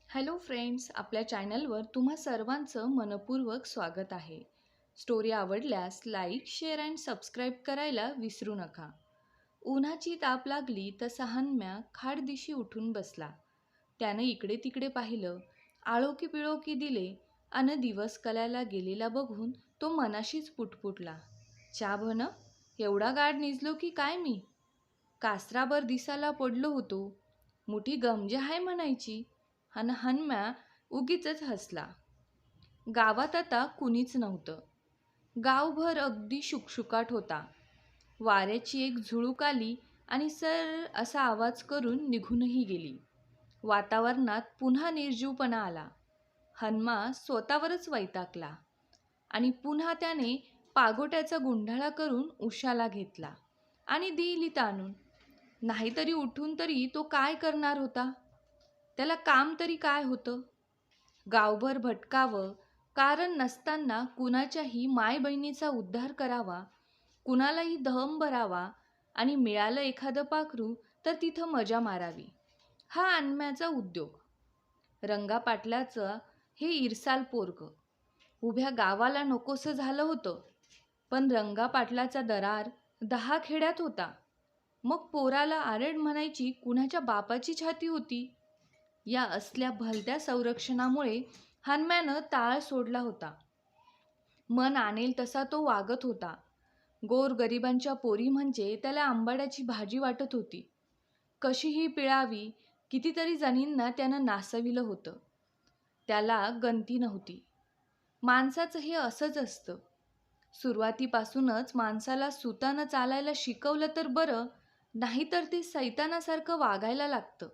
Hello friends, आपल्या चॅनलवर तुम्हा सर्वांचं मनपूर्वक स्वागत आहे. स्टोरी आवडल्यास लाईक, शेअर अँड सबस्क्राईब करायला विसरू नका. उन्हाची ताप लागली तसा हन्म्या खाडदिशी उठून बसला. त्यानं इकडे तिकडे पाहिलं, आळोकी पिळोकी दिले अन दिवस कलायला गेलेला बघून तो मनाशीच पुटपुटला. च्या भन, एवढा गाढ निजलो की काय मी? कासराभर दिसाला पडलो होतो. मुठी गमजे हाय म्हणायची. अन हन्म्या उगीचच हसला. गावात आता कुणीच नव्हतं. गावभर अगदी शुकशुकाट होता. वाऱ्याची एक झुळूक आली आणि सर असा आवाज करून निघूनही गेली. वातावरणात पुन्हा निर्जीवपणा आला. हन्मा स्वतःवरच वैतागला आणि पुन्हा त्याने पागोट्याचा गुंढाळा करून उशाला घेतला आणि दिली ताणून. नाहीतरी उठून तरी तो काय करणार होता? त्याला काम तरी काय होतं? गावभर भटकावं, कारण नसताना कुणाच्याही माय बहिणीचा उद्धार करावा, कुणालाही दम भरावा आणि मिळालं एखादं पाखरू तर तिथं मजा मारावी, हा अण्म्याचा उद्योग. रंगा पाटलाचं हे इरसाल पोरग उभ्या गावाला नकोसं झालं होतं. पण रंगा पाटलाचा दरार 10 खेड्यात होता. मग पोराला आरेड म्हणायची कुणाच्या बापाची छाती होती? या असल्या भलत्या संरक्षणामुळे हन्म्यानं ताळ सोडला होता. मन आणेल तसा तो वागत होता. गोरगरिबांच्या पोरी म्हणजे त्याला आंबाड्याची भाजी वाटत होती. कशीही पिळावी, कितीतरी जणींना त्यानं नासविलं होतं. त्याला गंती नव्हती. माणसाचं हे असंच असतं. सुरुवातीपासूनच माणसाला सुतानं चालायला शिकवलं तर बरं, नाहीतर ते सैतानासारखं वागायला लागतं.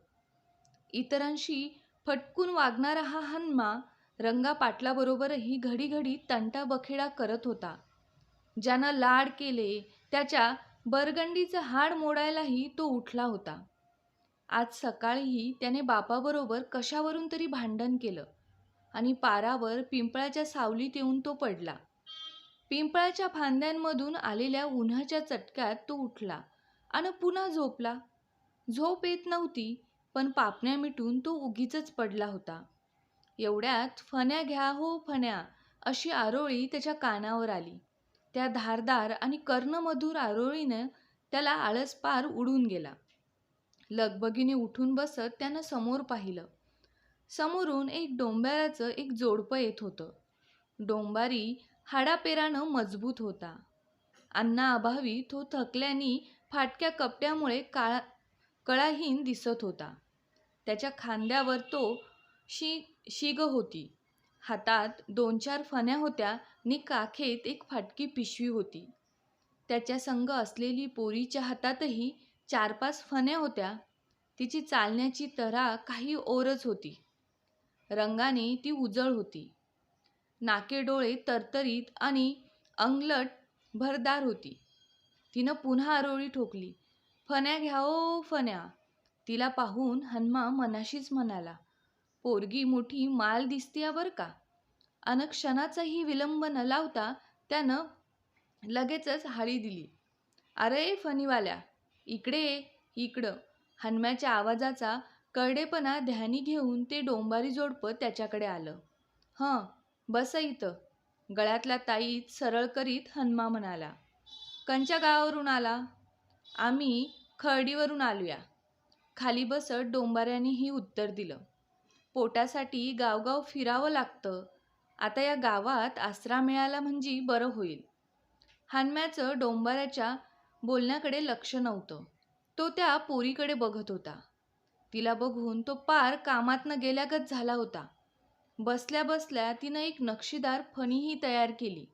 इतरांशी फटकून वागणारा हा हन्मा रंगा पाटलाबरोबरही घडी घडी तंटा बखेडा करत होता. ज्यानं लाड केले त्याच्या बरगंडीचं हाड मोडायलाही तो उठला होता. आज सकाळीही त्याने बापाबरोबर कशावरून तरी भांडण केलं आणि पारावर पिंपळाच्या सावलीत येऊन तो पडला. पिंपळाच्या फांद्यांमधून आलेल्या उन्हाच्या चटक्यात तो उठला आणि पुन्हा झोपला. झोप येत नव्हती, पण पापण्या मिटून तो उगीचच पडला होता. एवढ्यात फण्या घ्या हो फण्या अशी आरोळी त्याच्या कानावर आली. त्या धारदार आणि कर्णमधुर आरोळीनं त्याला आळस पार उडून गेला. लगबगीने उठून बसत त्यानं समोर पाहिलं. समोरून एक डोंबाऱ्याचं एक जोडपं येत होतं. डोंबारी हाडापेरानं मजबूत होता. अन्नाअभावी तो थकल्याने फाटक्या कपड्यामुळे कळाहीन दिसत होता. त्याच्या खांद्यावर तो शिग होती. हातात 2-4 फण्या होत्या आणि काखेत एक फाटकी पिशवी होती. त्याच्या संग असलेली पोरीच्या हातातही 4-5 फण्या होत्या. तिची चालण्याची तऱ्हा काही ओरच होती. रंगाने ती उजळ होती. नाके डोळे तरतरीत आणि अंगलट भरदार होती. तिनं पुन्हा आरोळी ठोकली. फण्या घ्या ओ फण्या. तिला पाहून हन्मा मनाशीच म्हणाला, पोरगी मोठी माल दिसतीया बर का. अन क्षणाचाही विलंब न लावता त्यानं लगेचच हाळी दिली. अरे फणीवाल्या, इकडे ये, इकडं. हन्म्याच्या आवाजाचा कळडेपणा ध्यानी घेऊन ते डोंबारी जोडपं त्याच्याकडे आलं. हं, बस इथं. गळ्यातला ताईत सरळ करीत हन्मा म्हणाला. कंच्या गावावरून आला? आम्ही खर्डीवरून आलूया. खाली बसत डोंबाऱ्यानेही उत्तर दिलं. पोटासाठी गावगाव फिरावं लागतं. आता या गावात आसरा मिळाला म्हणजे बरं होईल. हन्म्याचं डोंबाऱ्याच्या बोलण्याकडे लक्ष नव्हतं. तो त्या पोरीकडे बघत होता. तिला बघून तो पार कामातनं गेल्यागत झाला होता. बसल्या बसल्या तिनं एक नक्षीदार फणीही तयार केली.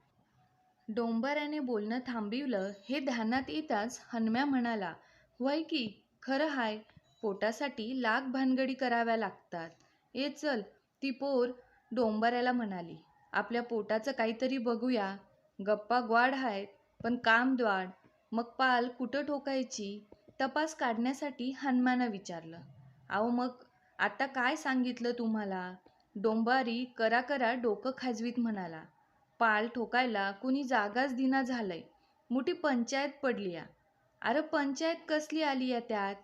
डोंबाऱ्याने बोलणं थांबिवलं हे ध्यानात येताच हन्म्या म्हणाला, व्हय की, खरं हाय. पोटासाठी लाख भानगडी कराव्या लागतात. ए चल. ती पोर डोंबाऱ्याला म्हणाली, आपल्या पोटाचं काहीतरी बघूया. गप्पा ग्वाड आहेत, पण काम द्वाड. मग पाल कुठं ठोकायची? तपास काढण्यासाठी हन्म्यानं विचारलं. अहो मग आता काय सांगितलं तुम्हाला? डोंबारी करा करा डोकं खाजवीत म्हणाला. पाल ठोकायला कुणी जागाच दिना झालंय. मोठी पंचायत पडली या. अरे पंचायत कसली आली या त्यात?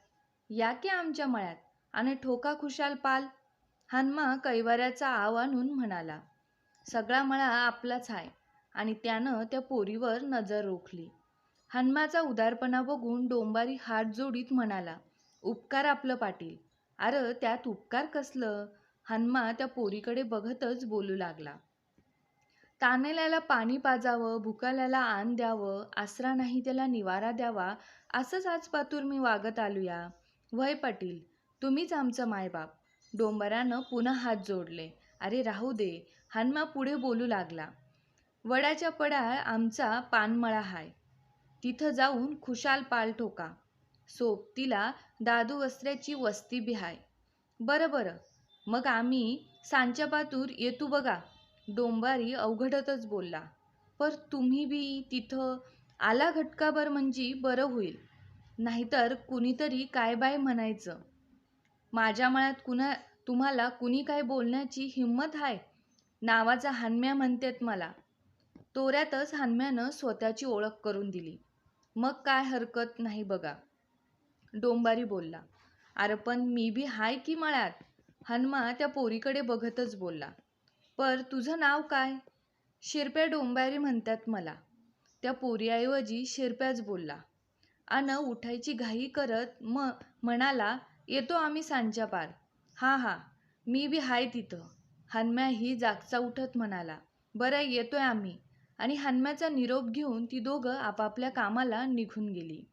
या की आमच्या मळ्यात आणि ठोका खुशाल पाल. हनुमा कैवाऱ्याचा आव आणून म्हणाला, सगळा मळा आपलाच आहे. आणि त्यानं त्या पोरीवर नजर रोखली. हनुमाचा उदारपणा बघून डोंबारी हात जोडीत म्हणाला, उपकार आपलं पाटील. अरे त्यात उपकार कसलं? हनुमा त्या पोरीकडे बघतच बोलू लागला. ताणलेल्याला पाणी पाजावं, भुकाल्याला अन्न द्यावं, आसरा नाही त्याला निवारा द्यावा, असंच आजपातूर मी वागत आलूया. वय पाटील, तुम्हीच आमचं मायबाप. डोंबरानं पुन्हा हात जोडले. अरे राहू दे. हनुमा पुढे बोलू लागला. वडाच्या पडाळ आमचा पानमळा हाय. तिथं जाऊन खुशाल पाल ठोका. सोबतीला दादू वस्त्र्याची वस्ती बी हाय. बरं बरं, मग आम्ही सांच्या पातूर येतू बघा. डोंबारी अवघडतच बोलला. पर तुम्ही बी तिथं आला घटकाभर म्हणजे बरं होईल. नाहीतर कुणीतरी काय बाय म्हणायचं. माझ्या मळ्यात तुम्हाला कुणी काय बोलण्याची हिंमत हाय? नावाचा हनम्या म्हणतेत मला. तोऱ्यातच हनम्यानं स्वतःची ओळख करून दिली. मग काय हरकत नाही बघा. डोंबारी बोलला. अरे पण मी बी हाय की मळ्यात. हनुमा त्या पोरीकडे बघतच बोलला. पर तुझं नाव काय? शिरप्या डोंबारी म्हणतात मला. त्या पोरीऐवजी शिरप्याच बोलला. उठायची घाई करत म्हणाला, येतो आम्ही सांच्या पार. हा हा, मी बी हाय तिथं. हनम्याही जागचा उठत म्हणाला, बरं येतोय आम्ही. आणि हनम्याचा निरोप घेऊन ती दोघं आपापल्या कामाला निघून गेली.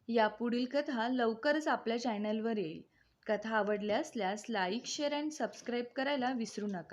यापुढील कथा लवकरच आपल्या चॅनलवर येईल. कथा आवडल्या असल्यास लाईक, शेअर अँड सबस्क्राईब करायला विसरू नका.